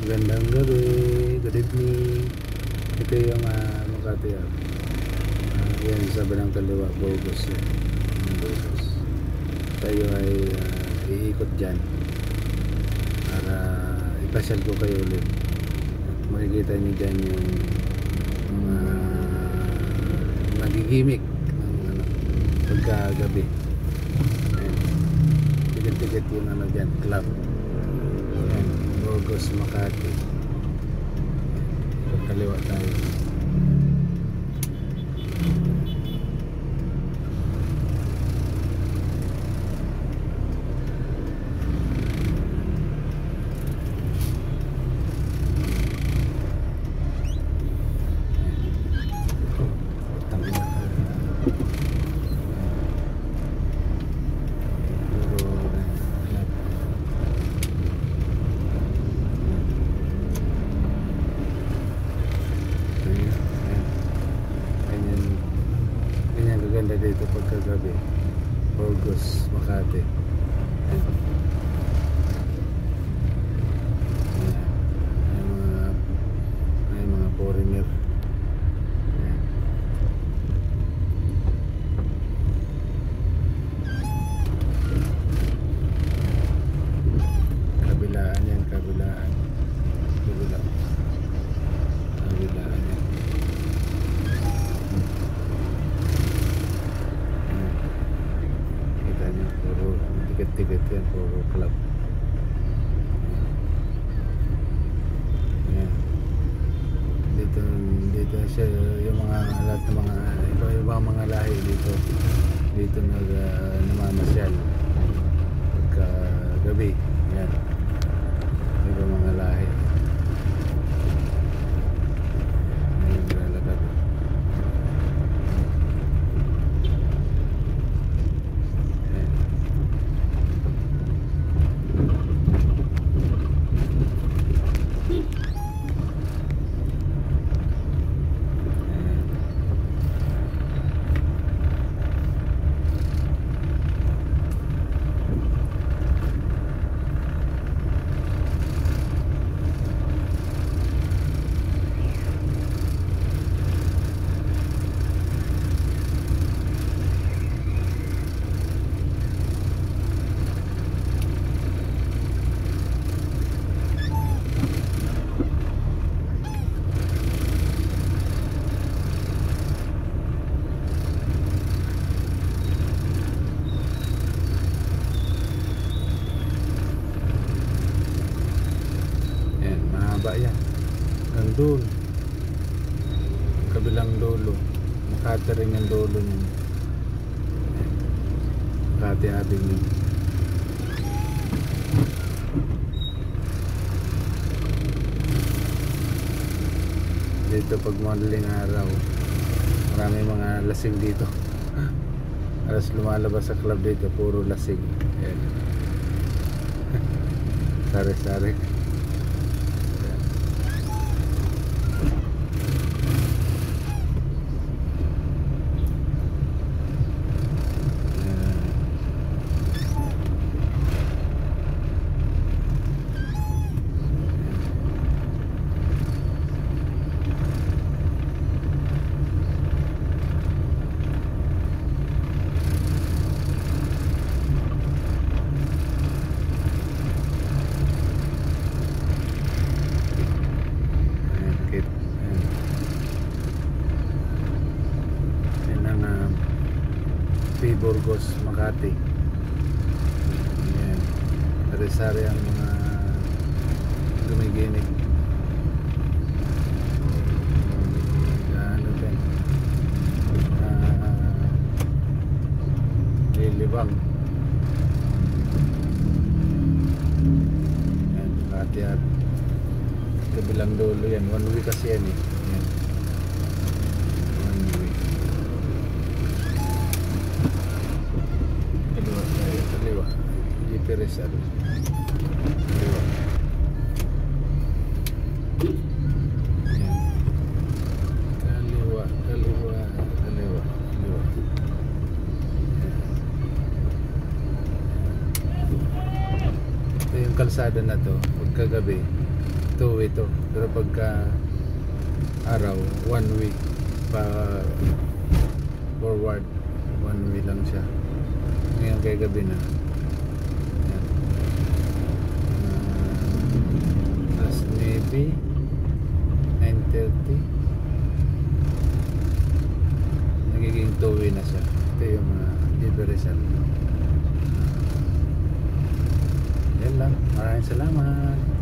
Magandang gabi, good evening. Ito yung Makati yan sa Banang Kaliwa, Burgos yan. Burgos. Tayo ay iikot dyan para ipasyal ko kayo ulit. Makikita nyo dyan yung mga nagigimik ng pagkagabi. Tikit-tikit yung dyan, club. Burgos, Makati. Pagkaliwa tayo. Ganda dito pagkagabi. Burgos, Makati. May mga foreigner. Kabilaan yan, kabilaan. Kabilaan yan. Puro tiket-tiket yan, puro club. Ayan. Dito siya yung mga lahat ng mga ibang mga lahi dito namamasyal pagka gabi. Ayan, ibang mga lahi naglalakad. Mahaba yan hanggang doon kabilang dulo. Makati rin yung dulo niya. Makati Avenue. Dito pag madaling araw marami mga lasing dito. Alas lumalabas sa club dito puro lasing. Sari-sari. Burgos, Makati. Ayan. Sari-sari ang mga gumiginig. Ano din? Lilibang. Ayan, Makati at kabilang dulo yan. One way kasi yan eh. Ayan. Kaliwa GP Rizal. Kaliwa. Kaliwa. Ito yung kalsada na to pagkagabi 2 way to. Pero pagka araw, 1 way pa forward, 1 way lang siya. Ngayon kay gabi na. Yan. As maybe 9:30 nagiging 2 way na siya. Ito yung differential. Yan lang. Maraming salamat.